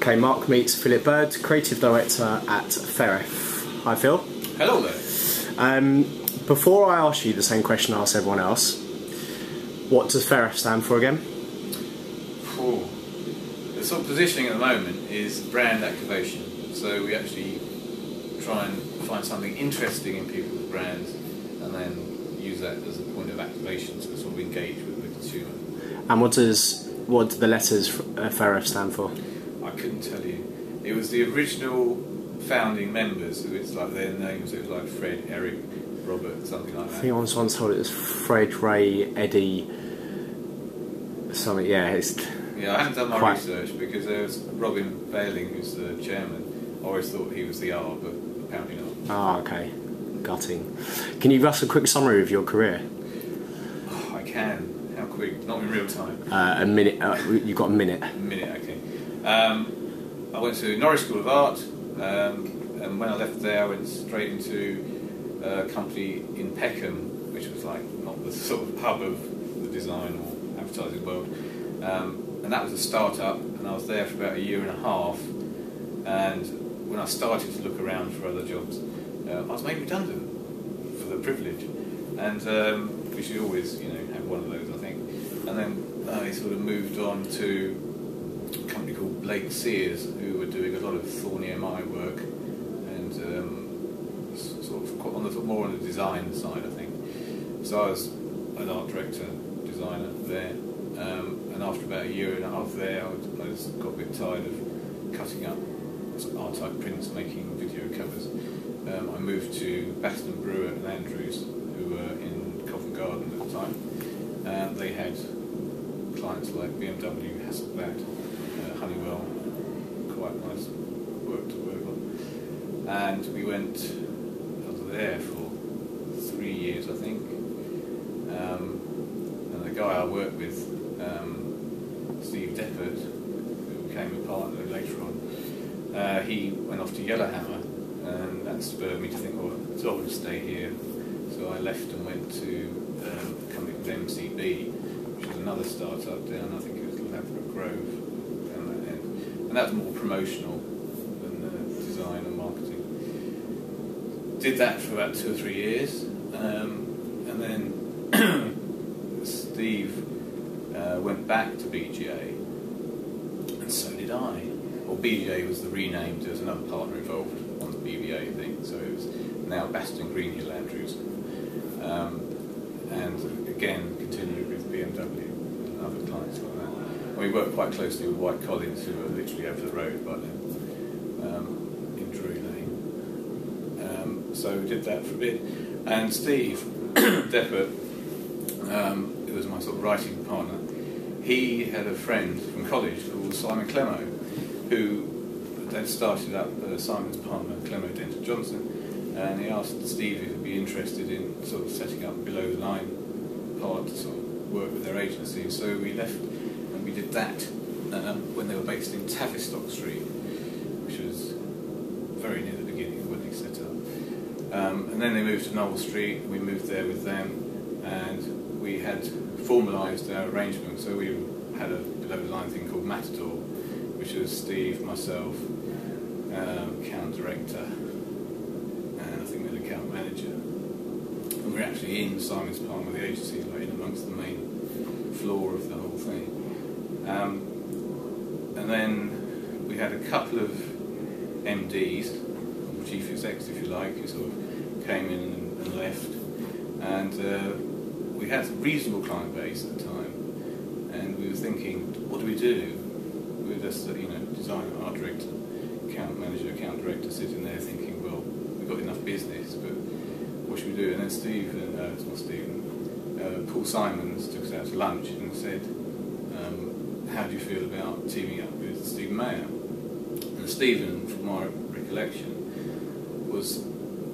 Okay, Mark meets Philip Bird, Creative Director at Feref. Hi Phil. Hello there. Before I ask you the same question I ask everyone else, what does Feref stand for again? The sort of positioning at the moment is brand activation. So we actually try and find something interesting in people's brands and then use that as a point of activation to sort of engage with the consumer. And what do the letters Feref stand for? I couldn't tell you. It was the original founding members, so it's like their names, it was like Fred, Eric, Robert, something like that. I think I was once told it was Fred, Ray, Eddie, something, yeah. Yeah, I haven't done my research because there was Robin Baling, who's the chairman. I always thought he was the R, but apparently not. Oh, okay. Gutting. Can you give us a quick summary of your career? Oh, I can. How quick? Not in real time. A minute. You've got a minute. A minute, okay. I went to Norwich School of Art, and when I left there I went straight into a company in Peckham, which was like not the sort of hub of the design or advertising world, and that was a start-up, and I was there for about a year and a half, and when I started to look around for other jobs, I was made redundant for the privilege, and we should always, have one of those, I think. And then I sort of moved on to a company called Blake Sears, who were doing a lot of Thorny MI work, and sort of more on the design side, I think. So I was an art director, designer there, and after about a year and a half there, I just got a bit tired of cutting up R-type prints, making video covers. I moved to Baston Brewer and Andrews, who were in Covent Garden at the time, and they had clients like BMW, Hasselblad, Honeywell, quite nice work to work on. And we went there for 3 years, I think. And the guy I worked with, Steve Deppert, who became a partner later on, he went off to Yellowhammer, and that spurred me to think, well, it's not going to stay here. So I left and went to a company called MCB, which was another start-up down, I think it was Ladbroke Grove, down that end. And that was more promotional than design and marketing. Did that for about 2 or 3 years, and then Steve went back to BGA, and so did I. Well, BGA was the renamed, there was another partner involved on the BBA thing, so it was now Baston Greenhill Andrews. And again, continued with BMW and other clients like that. And we worked quite closely with White Collins, who were literally over the road by then, in Drury Lane. So we did that for a bit. And Steve Deppert, who was my sort of writing partner, he had a friend from college called Simon Clemo, who then started up Simon's partner, Clemo Denton Johnson, and he asked Steve if he'd be interested in sort of setting up below the line part to sort of work with their agency. So we left and we did that when they were based in Tavistock Street, which was very near the beginning of when they set up. And then they moved to Noel Street, we moved there with them, and we had formalised our arrangement. So we had a below the line thing called Matador, which was Steve, myself, account director, and I think we had account manager. And we're actually in Simon's Palm with the agency, like in amongst the main floor of the whole thing. And then we had a couple of MDs, or chief execs if you like, who sort of came in and left. And we had a reasonable client base at the time, and we were thinking, what do we do? We were just, designer, art director, account manager, account director sitting there thinking, well, we've got enough business, but what should we do? And then Paul Simons took us out to lunch and said, how do you feel about teaming up with Stephen Mayer? And Stephen, from my recollection, was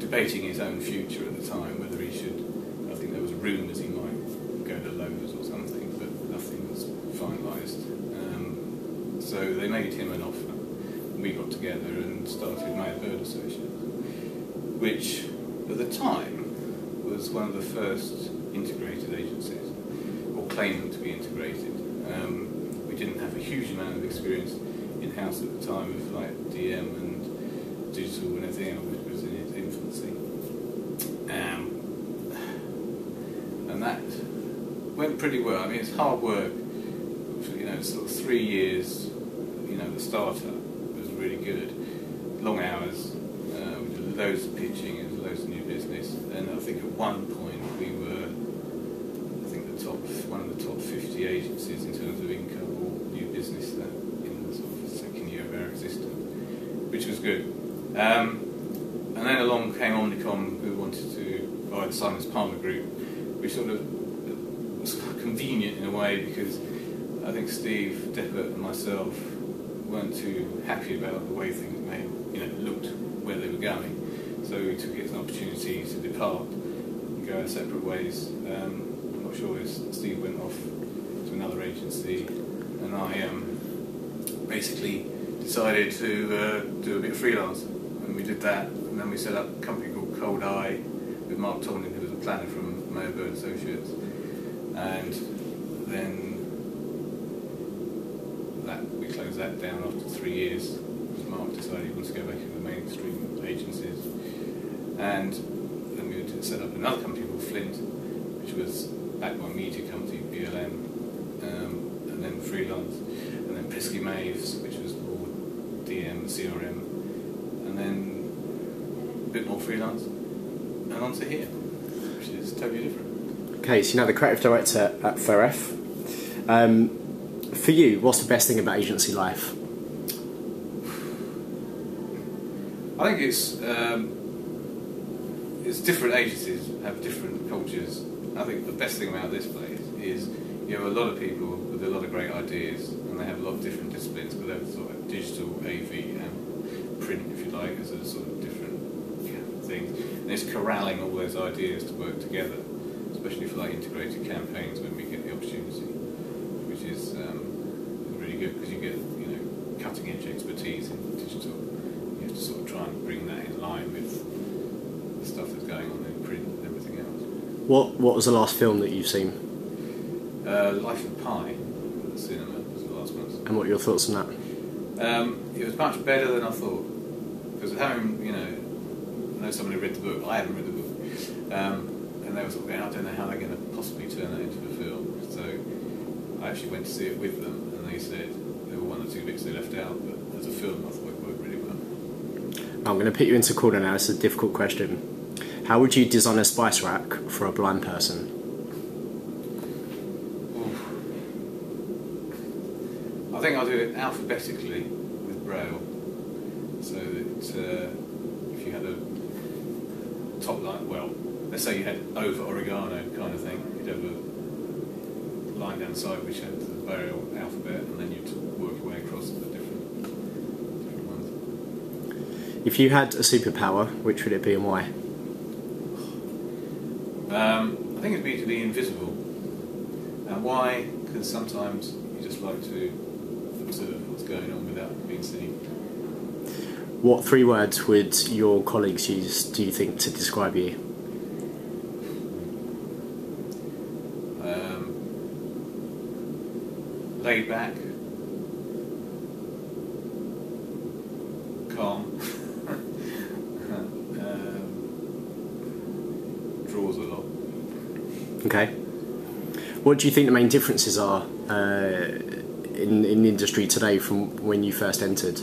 debating his own future at the time, whether he should, I think there was rumours he might go to Lowe's or something, but nothing was finalised. So they made him an offer. We got together and started Mayer Bird Associates, which at the time was one of the first integrated agencies, or claiming to be integrated. We didn't have a huge amount of experience in house at the time of like DM and digital and everything else, which was in its infancy. And that went pretty well. I mean, it's hard work. You know, sort of 3 years. You know, the startup was really good. Long hours. We did loads of pitching and loads of new business. And I think at one point we were, one of the top 50 agencies in terms of income or new business in the sort of second year of our existence, which was good. And then along came Omnicom, who wanted to buy the Simons Palmer Group, which sort of was convenient in a way because I think Steve Deppert and myself weren't too happy about the way things looked where they were going. So we took it as an opportunity to depart and go our separate ways. I'm not sure if Steve went off to another agency, and I basically decided to do a bit of freelance, and we did that, and then we set up a company called Cold Eye with Mark Tomlin, who was a planner from Mobo Associates, and then we closed that down after 3 years because Mark decided he wanted to go back into the mainstream agencies, and then we set up another company called Flint, which was backed by a media company, BLM, and then freelance, and then Pesky Maves, which was more DM, CRM, and then a bit more freelance, and on to here, which is totally different. Okay, so you're now the creative director at Feref. For you, what's the best thing about agency life? I think it's different agencies have different cultures. I think the best thing about this place is you have a lot of people with a lot of great ideas, and they have a lot of different disciplines, but they're sort of digital, AV, and print, if you like, as a sort of different things. And it's corralling all those ideas to work together, especially for like integrated campaigns when we get the opportunity, which is really good because you get cutting edge expertise in digital. You have to sort of try and bring that in line with the stuff that's going on in print and everything else. What was the last film that you've seen? Life of Pi at the cinema was the last one. And what are your thoughts on that? It was much better than I thought, because having I know somebody read the book. I haven't read the book, and they were sort of going, I don't know how they're going to possibly turn that into a film. So I actually went to see it with them, and they said there were 1 or 2 bits they left out, but as a film I thought it worked really well. I'm going to put you into a corner now. It's a difficult question. How would you design a spice rack for a blind person? I think I'll do it alphabetically with Braille, so that if you had a top line, well, let's say you had over oregano kind of thing, you'd have a line down the side which had the Braille alphabet, and then you'd work your way across the different ones. If you had a superpower, which would it be and why? I think it'd be to be invisible. And why? Because sometimes you just like to observe what's going on without being seen. What 3 words would your colleagues use, do you think, to describe you? Laid back, calm, draws a lot. Okay. What do you think the main differences are in the industry today from when you first entered?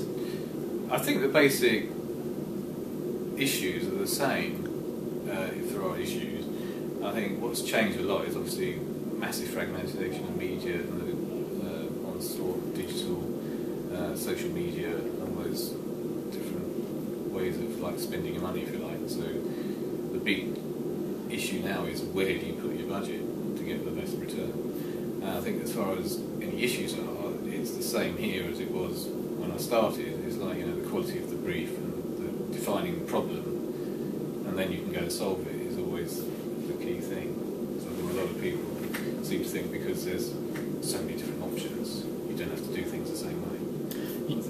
I think the basic issues are the same, if there are issues. I think what's changed a lot is obviously massive fragmentation of media and the onslaught of digital, social media, and all those different ways of like spending your money, if you like. So the big issue now is where do you put your budget to get the best return. I think as far as any issues are, it's the same here as it was when I started. It's like the quality of the brief and the defining the problem, and then you can go and solve it is always the key thing. So I think a lot of people seem to think because there's so many different options, you don't have to do things the same way.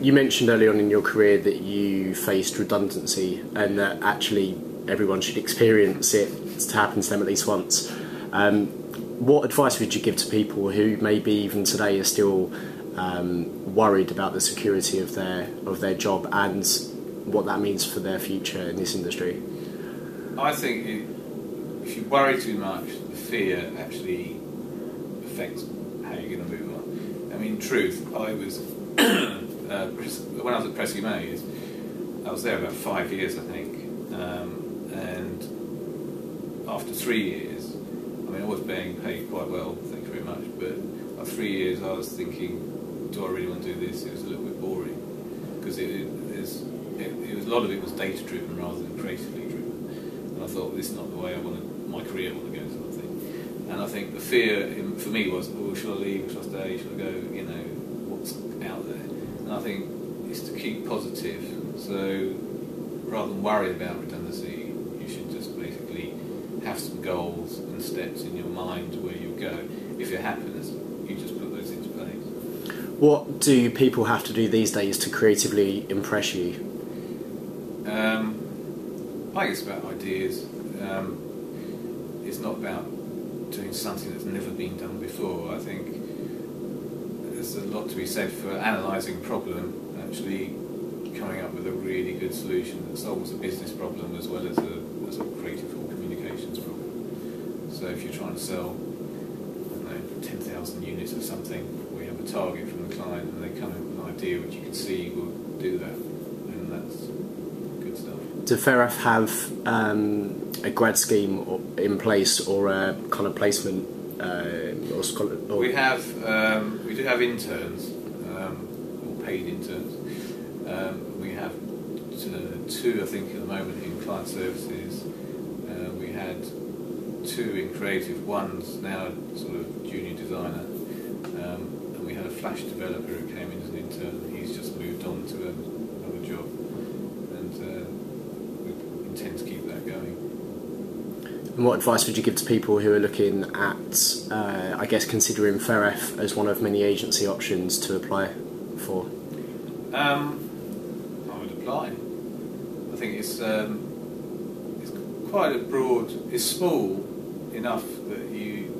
You mentioned early on in your career that you faced redundancy and that actually everyone should experience it to happen to them at least once. What advice would you give to people who maybe even today are still worried about the security of their job and what that means for their future in this industry? I think if you worry too much, the fear actually affects how you're going to move on. I mean, in truth, I was when I was at Pressy Mays, I was there about 5 years, I think, and after 3 years, I mean, I was being paid quite well, thank you very much, but after 3 years, I was thinking, do I really want to do this? It was a little bit boring, because it was a lot of it was data driven rather than creatively driven, and I thought, this is not the way I want my career want to go, sort of thing. And I think the fear for me was, oh, should I leave? Should I stay? Should I go? You know, what's out there? And I think it's to keep positive. So rather than worry about redundancy, you should just basically have some goals and steps in your mind where you go. If it happens, you just put those into place. What do people have to do these days to creatively impress you? I think it's about ideas. It's not about doing something that's never been done before. I think there's a lot to be said for analysing a problem, actually coming up with a really good solution that solves a business problem as well as a creative or communications problem. So if you're trying to sell, I don't know, 10,000 units of something, we have a target from the client and they come in with an idea which you can see will do that, and that's good stuff. Do Feref have a grad scheme in place or a kind of placement or we do have interns, or paid interns. We have two, I think, at the moment in client services. We had two in creative. One's now sort of junior designer, and we had a Flash developer who came in as an intern. And he's just moved on to another job, and we intend to keep that going. And what advice would you give to people who are looking at, I guess, considering Feref as one of many agency options to apply for? I would apply. I think it's quite a broad. It's small enough that you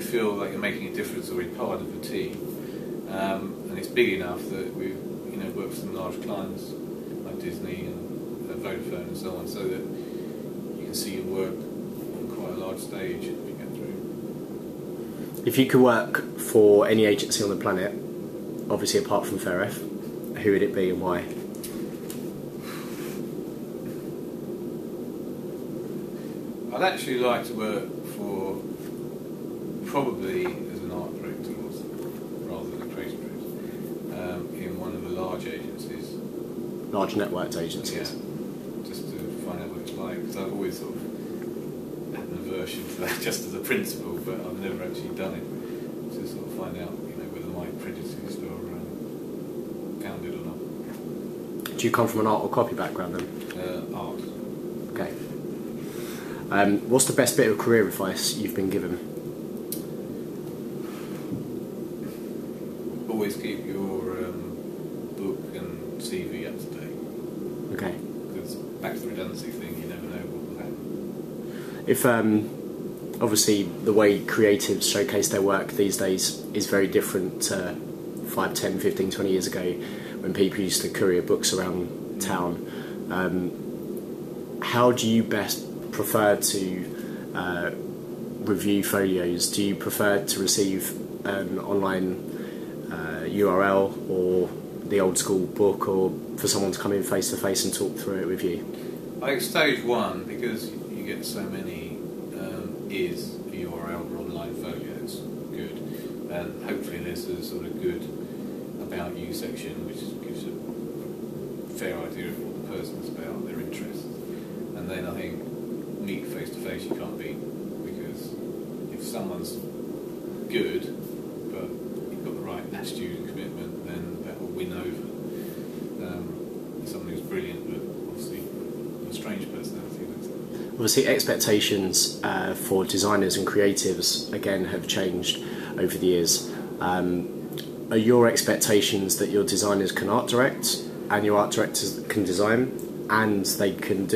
feel like you're making a difference or you're part of a team, and it's big enough that we work with some large clients like Disney and Vodafone and so on, so that you can see your work on quite a large stage as we get through. If you could work for any agency on the planet, obviously apart from Feref, who would it be and why? I'd actually like to work for, probably as an art director rather than a creative director, in one of the large agencies. Large networked agencies? Yeah, just to find out what it's like, because I've always sort of had an aversion to that just as a principle, but I've never actually done it, to sort of find out whether my prejudices are founded or not. Do you come from an art or copy background then? Art. Okay. What's the best bit of career advice you've been given? Always keep your book and CV up to date. Okay. Because back to the redundancy thing, you never know what will happen. If obviously the way creatives showcase their work these days is very different to 5, 10, 15, 20 years ago when people used to courier books around town. How do you best prefer to review folios? Do you prefer to receive an online URL or the old school book, or for someone to come in face to face and talk through it with you? I think stage one, because you get so many, is a URL or online folios. Good. And hopefully there's a sort of good about you section which gives a fair idea of what the person's about, their interests. And then I think meet face to face you can't beat, because if someone's good but you've got the right attitude and commitment, then that will win over someone who's brilliant but obviously a strange personality. Obviously expectations for designers and creatives again have changed over the years. Are your expectations that your designers can art direct and your art directors can design and they can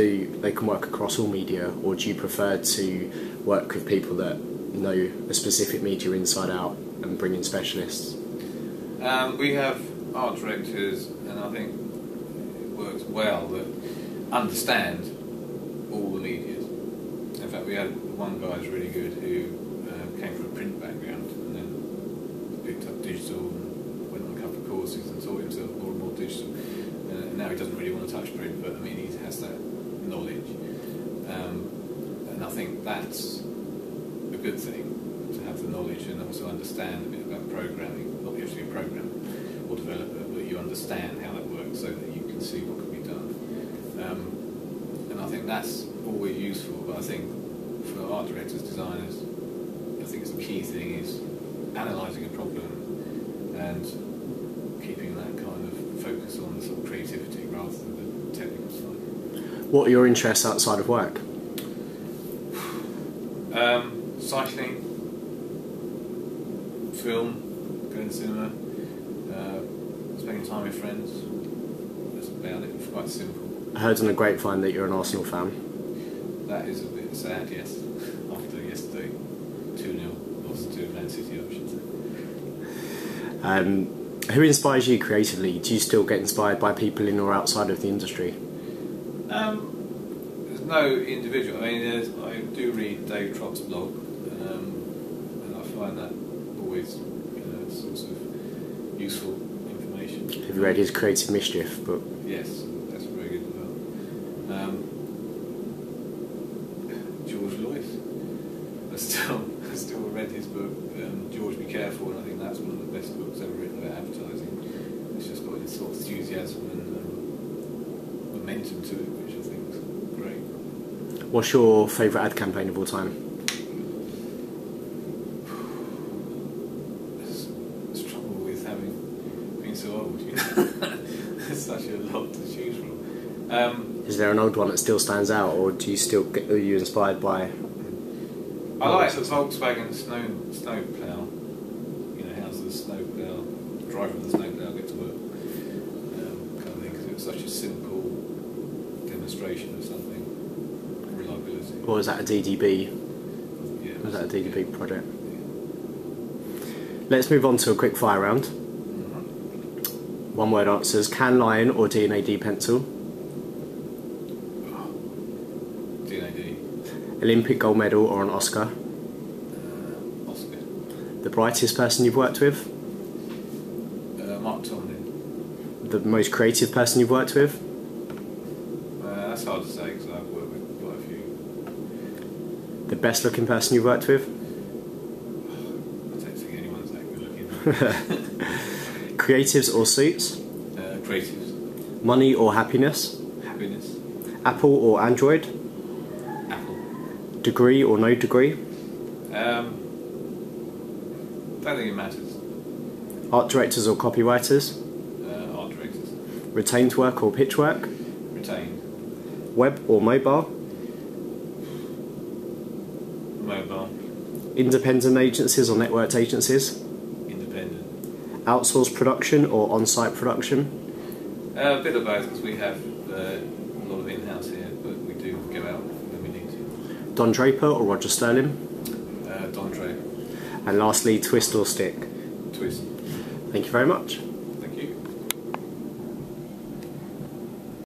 work across all media, or do you prefer to work with people that know a specific media inside out and bring in specialists? We have art directors, and I think it works well, that understand all the medias. In fact, we had one guy who's really good who came from a print background and then picked up digital and went on a couple of courses and taught himself more and more digital. And now he doesn't really want to touch print, but I mean, he has that knowledge. And I think that's a good thing, to have the knowledge and also understand a bit about programming. Not actually a programmer or developer, but you understand how that works so that you can see what can be done. And I think that's always useful, but I think for art directors, designers, I think the key thing is analysing a problem and keeping that kind of focus on the sort of creativity rather than the technical side. What are your interests outside of work? Cycling, film, going to cinema, spending time with friends. That's about it. It's quite simple. I heard on the grapevine that you're an Arsenal fan. That is a bit sad, yes. After yesterday, 2-0 lost to Man City, I should say. Who inspires you creatively? Do you still get inspired by people in or outside of the industry? There's no individual. I mean, I do read Dave Trott's blog, and I find that always, source of useful information. Have you read his Creative Mischief book? Yes, that's very good as well. George Lewis. I still read his book, George Be Careful, and I think that's one of the best books ever written about advertising. It's just got this sort of enthusiasm and momentum to it, which I think is great. What's your favourite ad campaign of all time? It's trouble with having been so old, you know. There's such a lot to choose from. Is there an old one that still stands out, or do you still are you inspired by? I like the Volkswagen snowplow. You know, how's the snowplow, driver of the snowplow get to work? Kind of thing, because it was such a simple demonstration of something, reliability. Or was that a DDB? Yeah, Was that a DDB project? Let's move on to a quick fire round. One word answers: can lion or D&AD pencil? D&AD. Olympic gold medal or an Oscar? Oscar. The brightest person you've worked with? Mark Tomlin. The most creative person you've worked with? That's hard to say because I've worked with quite a few. The best looking person you've worked with? I don't think anyone's that good looking. Creatives or suits? Creatives. Money or happiness? Happiness. Apple or Android? Apple. Degree or no degree? Don't think it matters. Art directors or copywriters? Art directors. Retained work or pitch work? Retained. Web or mobile? Mobile. Independent agencies or networked agencies? Independent. Outsourced production or on-site production? A bit of both, because we have a lot of in-house here, but we do go out when we need to. Don Draper or Roger Sterling? Don Draper. And lastly, twist or stick? Twist. Thank you very much.